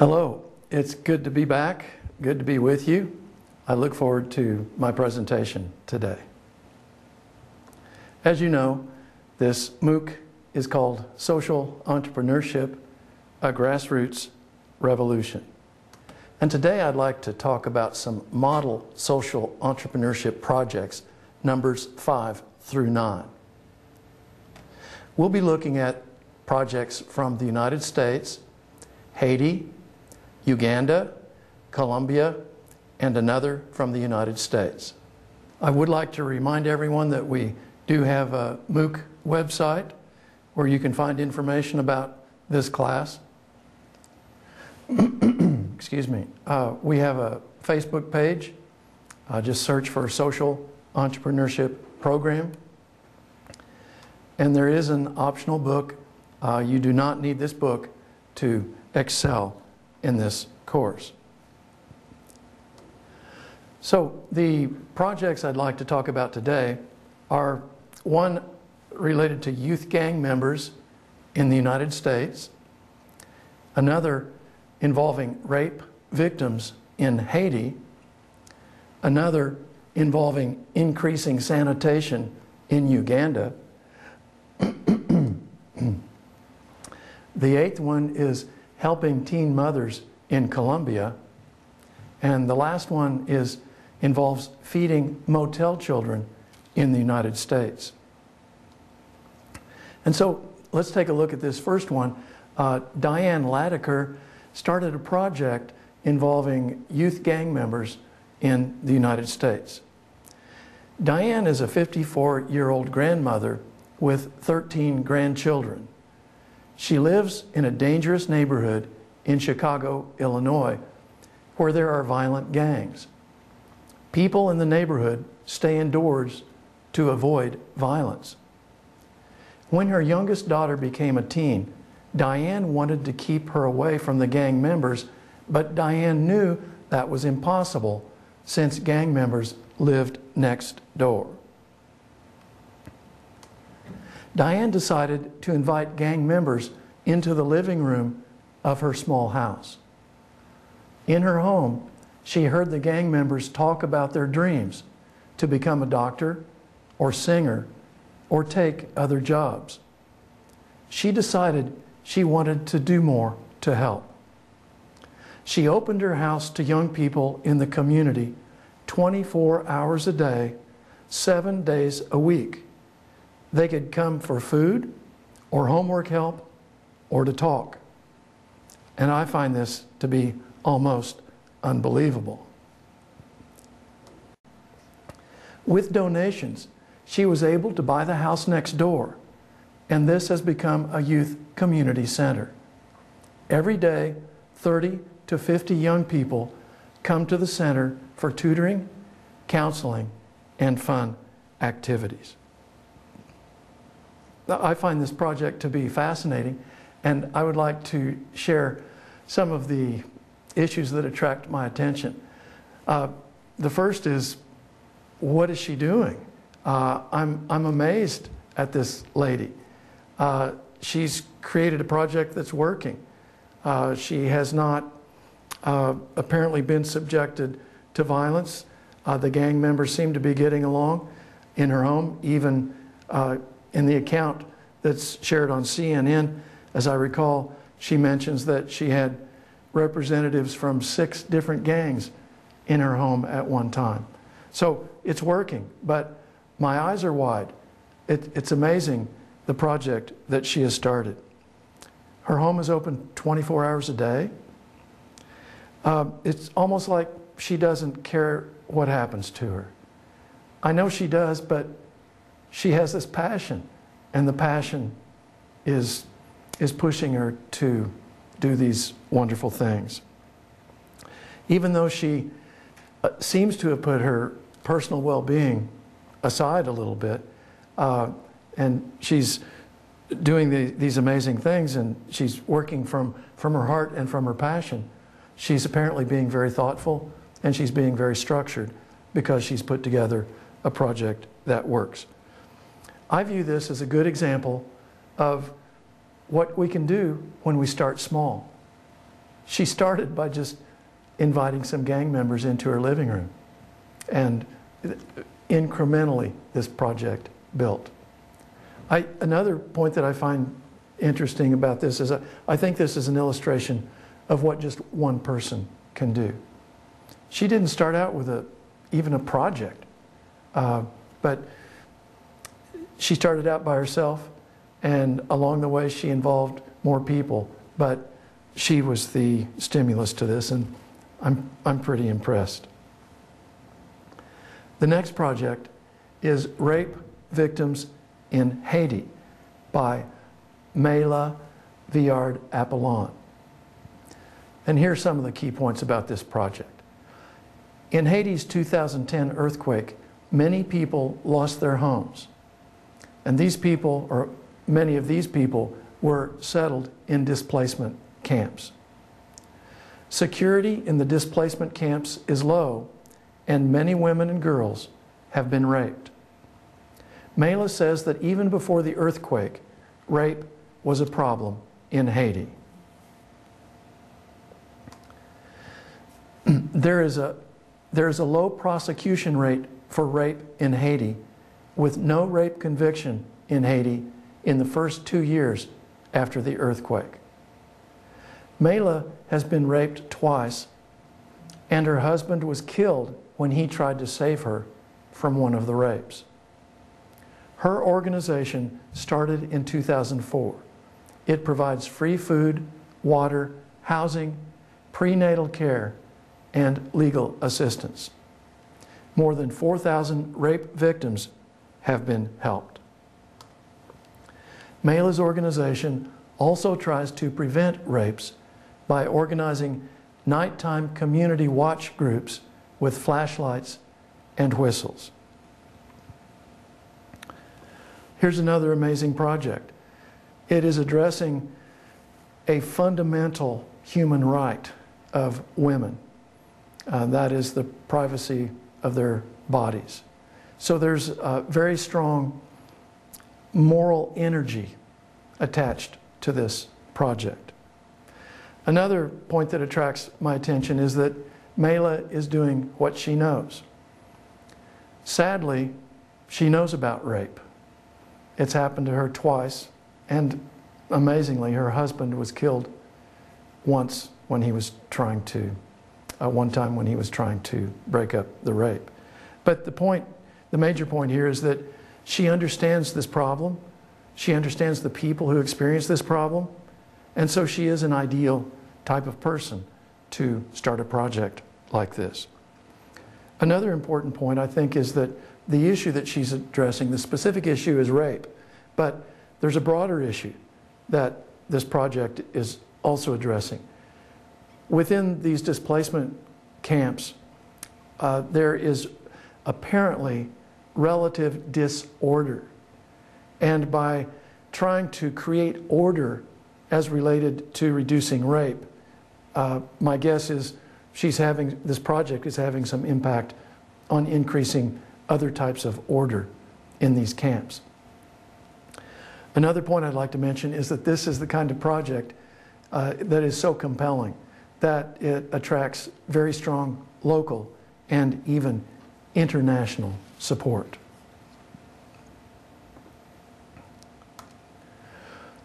Hello, it's good to be back, good to be with you. I look forward to my presentation today. As you know, this MOOC is called Social Entrepreneurship, a Grassroots Revolution. And today I'd like to talk about some model social entrepreneurship projects, numbers 5 through 9. We'll be looking at projects from the United States, Haiti, Uganda, Colombia, and another from the United States. I would like to remind everyone that we do have a MOOC website where you can find information about this class. Excuse me. We have a Facebook page. Just search for Social Entrepreneurship Program. And there is an optional book. You do not need this book to excel in this course. So the projects I'd like to talk about today are one related to youth gang members in the United States, another involving rape victims in Haiti, another involving increasing sanitation in Uganda. The eighth one is helping teen mothers in Colombia. And the last one involves feeding motel children in the United States. And so let's take a look at this first one. Diane Latiker started a project involving youth gang members in the United States. Diane is a 54-year-old grandmother with 13 grandchildren. She lives in a dangerous neighborhood in Chicago, Illinois, where there are violent gangs. People in the neighborhood stay indoors to avoid violence. When her youngest daughter became a teen, Diane wanted to keep her away from the gang members, but Diane knew that was impossible since gang members lived next door. Diane decided to invite gang members into the living room of her small house. In her home, she heard the gang members talk about their dreams to become a doctor or singer or take other jobs. She decided she wanted to do more to help. She opened her house to young people in the community 24 hours a day, 7 days a week. They could come for food or homework help or to talk. And I find this to be almost unbelievable. With donations, she was able to buy the house next door, and this has become a youth community center. Every day, 30 to 50 young people come to the center for tutoring, counseling, and fun activities. I find this project to be fascinating, and I would like to share some of the issues that attract my attention. The first is, what is she doing? I'm amazed at this lady. She's created a project that's working. She has not apparently been subjected to violence. The gang members seem to be getting along in her home, even in the account that's shared on CNN. As I recall, she mentions that she had representatives from 6 different gangs in her home at one time. So it's working, but my eyes are wide. It's amazing the project that she has started. Her home is open 24 hours a day. It's almost like she doesn't care what happens to her. I know she does, but she has this passion, and the passion is pushing her to do these wonderful things. Even though she seems to have put her personal well-being aside a little bit, and she's doing these amazing things, and she's working from her heart and from her passion, she's apparently being very thoughtful, and she's being very structured because she's put together a project that works. I view this as a good example of what we can do when we start small. She started by just inviting some gang members into her living room. And incrementally, this project built. Another point that I find interesting about this is I think this is an illustration of what just one person can do. She didn't start out with even a project, but she started out by herself, and along the way she involved more people, but she was the stimulus to this, and I'm pretty impressed. The next project is Rape Victims in Haiti by Mayla Villard Appolon. And here's some of the key points about this project. In Haiti's 2010 earthquake, many people lost their homes. And these people, or many of these people, were settled in displacement camps. Security in the displacement camps is low, and many women and girls have been raped. Mayla says that even before the earthquake, rape was a problem in Haiti. There is a low prosecution rate for rape in Haiti, with no rape conviction in Haiti in the first 2 years after the earthquake. Mayla has been raped twice, and her husband was killed when he tried to save her from one of the rapes. Her organization started in 2004. It provides free food, water, housing, prenatal care, and legal assistance. More than 4,000 rape victims have been helped. Mayla's organization also tries to prevent rapes by organizing nighttime community watch groups with flashlights and whistles. Here's another amazing project. It is addressing a fundamental human right of women. That is the privacy of their bodies. So there's a very strong moral energy attached to this project. Another point that attracts my attention is that Mayla is doing what she knows. Sadly, she knows about rape. It's happened to her twice, and amazingly, her husband was killed once when he was trying to, one time when he was trying to break up the rape. But the major point here is that she understands this problem. She understands the people who experience this problem, and so she is an ideal type of person to start a project like this. Another important point, I think, is that the issue that she's addressing, the specific issue is rape, but there's a broader issue that this project is also addressing. Within these displacement camps, there is apparently relative disorder. And by trying to create order as related to reducing rape, my guess is this project is having some impact on increasing other types of order in these camps. Another point I'd like to mention is that this is the kind of project that is so compelling that it attracts very strong local and even international support.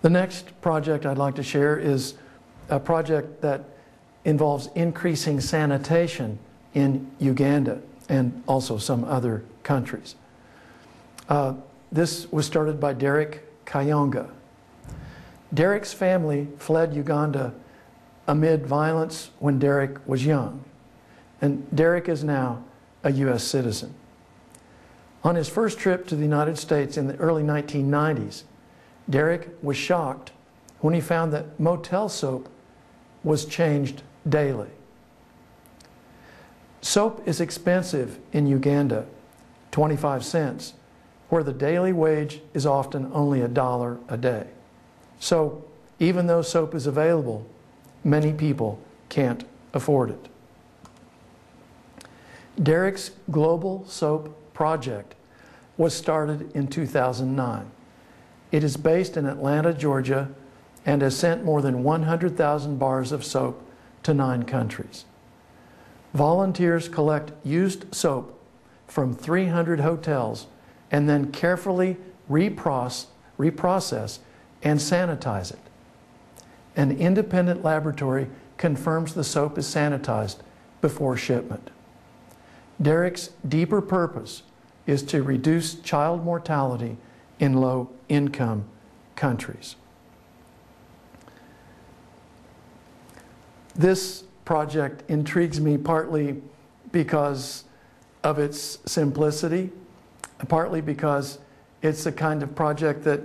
The next project I'd like to share is a project that involves increasing sanitation in Uganda and also some other countries. This was started by Derreck Kayonga. Derreck's family fled Uganda amid violence when Derreck was young, and Derreck is now a U.S. citizen. On his first trip to the United States in the early 1990s, Derreck was shocked when he found that motel soap was changed daily. Soap is expensive in Uganda, 25 cents, where the daily wage is often only $1 a day. So even though soap is available, many people can't afford it. Derreck's Global Soap Project was started in 2009. It is based in Atlanta, Georgia, and has sent more than 100,000 bars of soap to 9 countries. Volunteers collect used soap from 300 hotels and then carefully reprocess and sanitize it. An independent laboratory confirms the soap is sanitized before shipment. Derreck's deeper purpose is to reduce child mortality in low-income countries. This project intrigues me partly because of its simplicity, partly because it's the kind of project that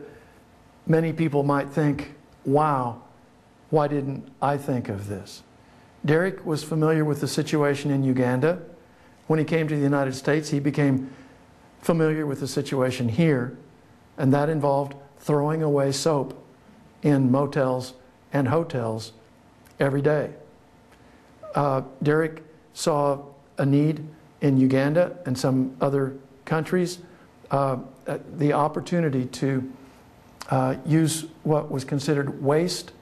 many people might think, wow, why didn't I think of this? Derreck was familiar with the situation in Uganda. When he came to the United States, he became familiar with the situation here, and that involved throwing away soap in motels and hotels every day. Derreck saw a need in Uganda and some other countries, the opportunity to use what was considered waste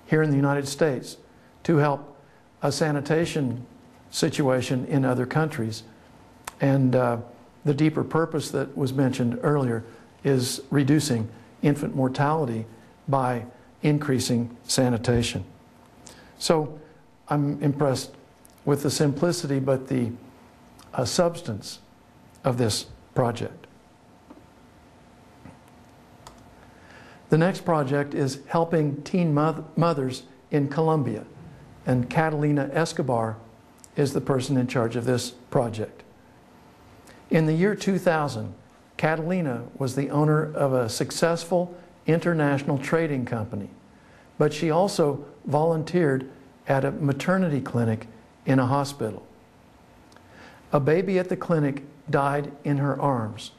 here in the United States to help a sanitation situation in other countries. And the deeper purpose that was mentioned earlier is reducing infant mortality by increasing sanitation. So I'm impressed with the simplicity but the substance of this project. The next project is helping teen mothers in Colombia, and Catalina Escobar is the person in charge of this project. In the year 2000, Catalina was the owner of a successful international trading company, but she also volunteered at a maternity clinic in a hospital. A baby at the clinic died in her arms,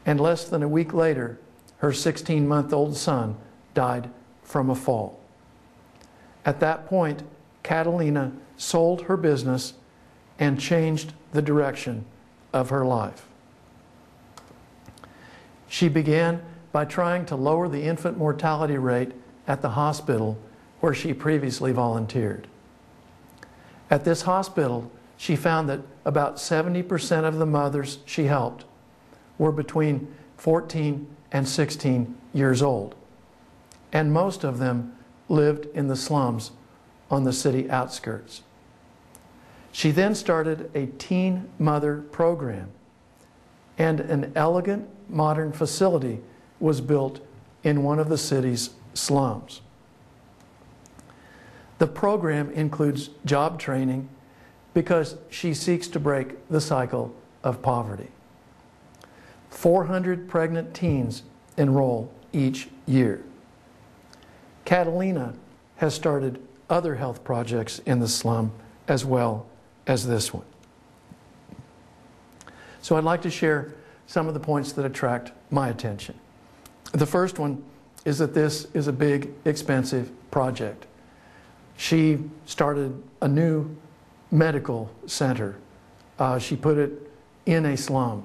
and less than a week later, her 16-month-old son died from a fall. At that point, Catalina sold her business and changed the direction of her life. She began by trying to lower the infant mortality rate at the hospital where she previously volunteered. At this hospital, she found that about 70% of the mothers she helped were between 14 and 16 years old, and most of them lived in the slums on the city outskirts. She then started a teen mother program, and an elegant modern facility was built in one of the city's slums. The program includes job training because she seeks to break the cycle of poverty. 400 pregnant teens enroll each year. Catalina has started other health projects in the slum as well as this one. So I'd like to share some of the points that attract my attention. The first one is that this is a big, expensive project. She started a new medical center. She put it in a slum.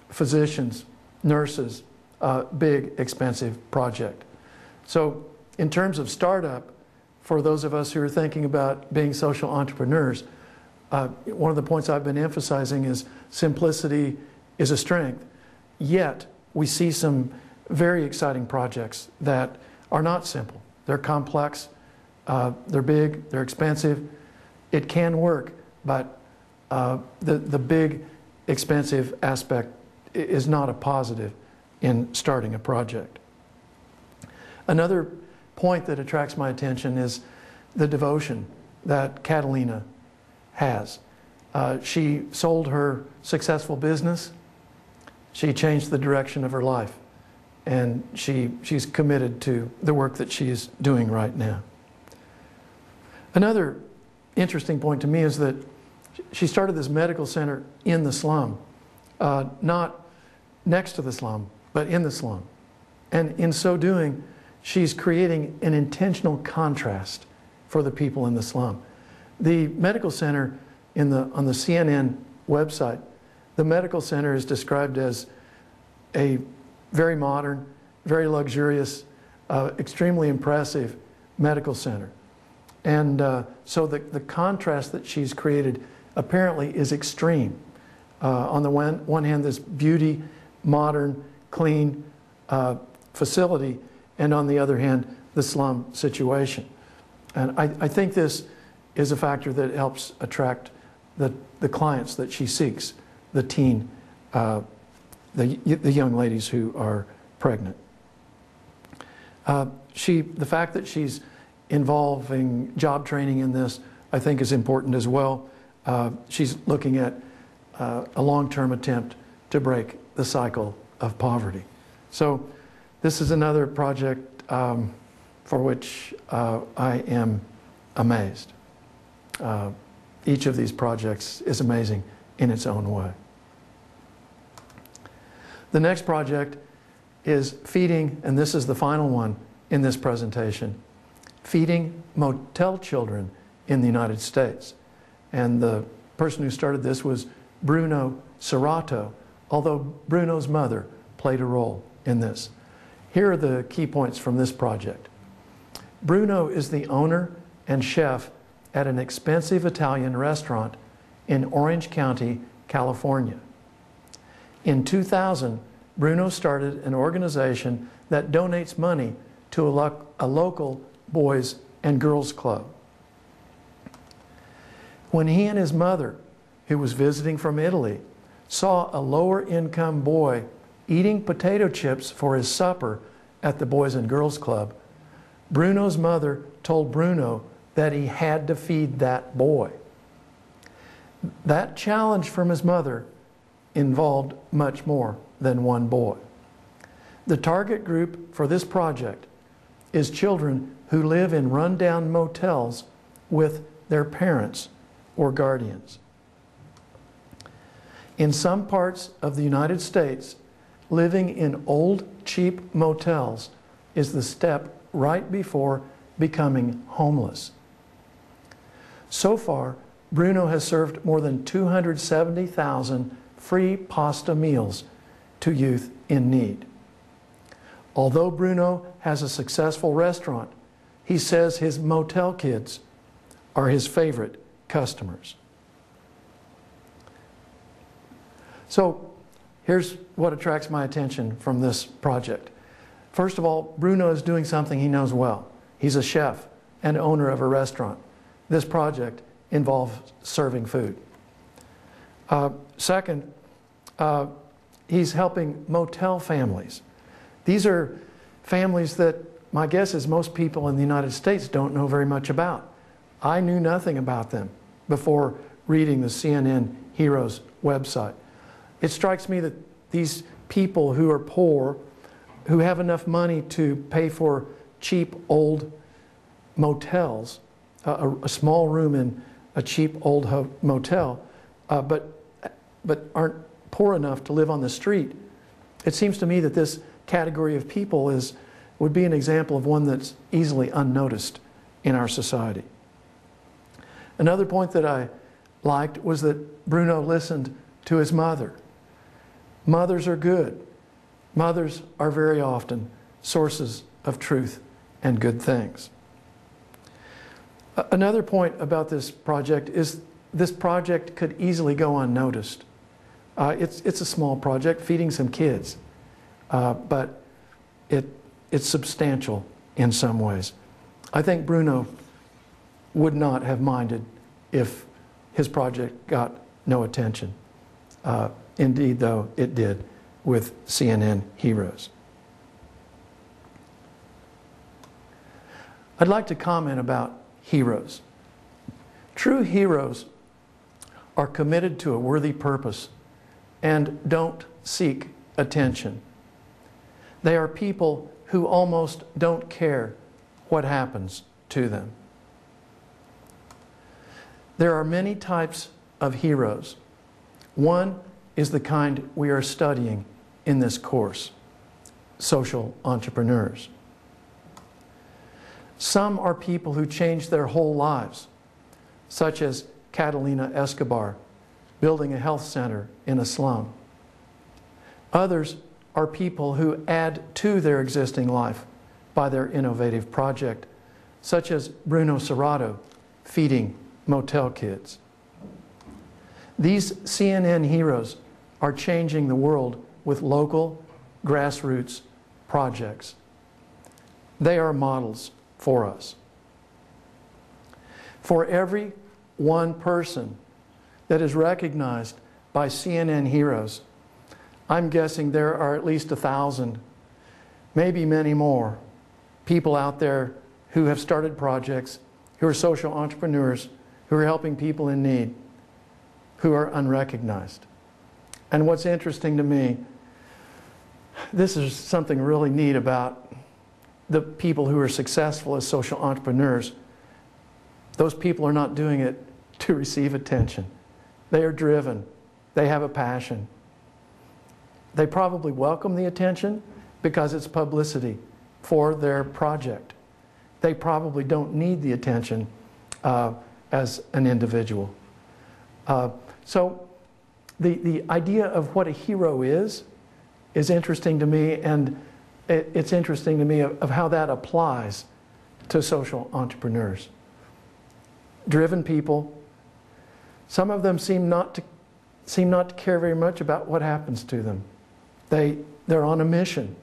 Physicians, nurses, big, expensive project. So in terms of startup, for those of us who are thinking about being social entrepreneurs, one of the points I've been emphasizing is simplicity is a strength. Yet we see some very exciting projects that are not simple. They're complex, they're big, they're expensive. It can work, but the big, expensive aspect is not a positive in starting a project. Another point that attracts my attention is the devotion that Catalina has. She sold her successful business. She changed the direction of her life, and she's committed to the work that she's doing right now. Another interesting point to me is that she started this medical center in the slum, not next to the slum, but in the slum. And in so doing, she's creating an intentional contrast for the people in the slum. The medical center on the CNN website, the medical center is described as a very modern, very luxurious, extremely impressive medical center. And so the contrast that she's created apparently is extreme. On the one hand, this beauty, modern, clean facility, and on the other hand, the slum situation. And I think this is a factor that helps attract the clients that she seeks, the teen, the young ladies who are pregnant. The fact that she's involving job training in this, I think, is important as well. She's looking at a long-term attempt to break the cycle of poverty. So this is another project for which I am amazed. Each of these projects is amazing in its own way. The next project is feeding, and this is the final one in this presentation, feeding motel children in the United States. And the person who started this was Bruno Serato, although Bruno's mother played a role in this. Here are the key points from this project. Bruno is the owner and chef at an expensive Italian restaurant in Orange County, California. In 2000, Bruno started an organization that donates money to a local boys and girls club. When he and his mother, who was visiting from Italy, saw a lower income boy eating potato chips for his supper at the Boys and Girls Club, Bruno's mother told Bruno that he had to feed that boy. That challenge from his mother involved much more than one boy. The target group for this project is children who live in rundown motels with their parents or guardians. In some parts of the United States, living in old, cheap motels is the step right before becoming homeless. So far, Bruno has served more than 270,000 free pasta meals to youth in need. Although Bruno has a successful restaurant, he says his motel kids are his favorite customers. So here's what attracts my attention from this project. First of all, Bruno is doing something he knows well. He's a chef and owner of a restaurant. This project involves serving food. Second, he's helping motel families. These are families that my guess is most people in the United States don't know very much about. I knew nothing about them before reading the CNN Heroes website. It strikes me that these people who are poor, who have enough money to pay for cheap old motels, a small room in a cheap old motel, but aren't poor enough to live on the street. It seems to me that this category of people would be an example of one that's easily unnoticed in our society. Another point that I liked was that Bruno listened to his mother. Mothers are good. Mothers are very often sources of truth and good things. Another point about this project is this project could easily go unnoticed. It's a small project, feeding some kids, but it's substantial in some ways. I think Bruno would not have minded if his project got no attention. Indeed, though, it did with CNN Heroes. I'd like to comment about heroes. True heroes are committed to a worthy purpose and don't seek attention. They are people who almost don't care what happens to them. There are many types of heroes. One is the kind we are studying in this course, social entrepreneurs. Some are people who change their whole lives, such as Catalina Escobar, building a health center in a slum. Others are people who add to their existing life by their innovative project, such as Bruno Serato feeding motel kids. These CNN heroes are changing the world with local grassroots projects. They are models for us. For every one person that is recognized by CNN heroes, I'm guessing there are at least 1,000, maybe many more, people out there who have started projects, who are social entrepreneurs, who are helping people in need, who are unrecognized. And what's interesting to me, this is something really neat about the people who are successful as social entrepreneurs. Those people are not doing it to receive attention. They are driven. They have a passion. They probably welcome the attention because it's publicity for their project. They probably don't need the attention as an individual. So the idea of what a hero is interesting to me, and it's interesting to me of how that applies to social entrepreneurs. Driven people, some of them seem not to care very much about what happens to them. They're on a mission,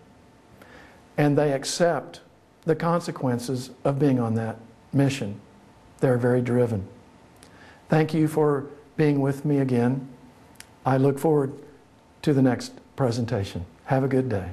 and they accept the consequences of being on that mission. They're very driven. Thank you for being with me again. I look forward to the next presentation. Have a good day.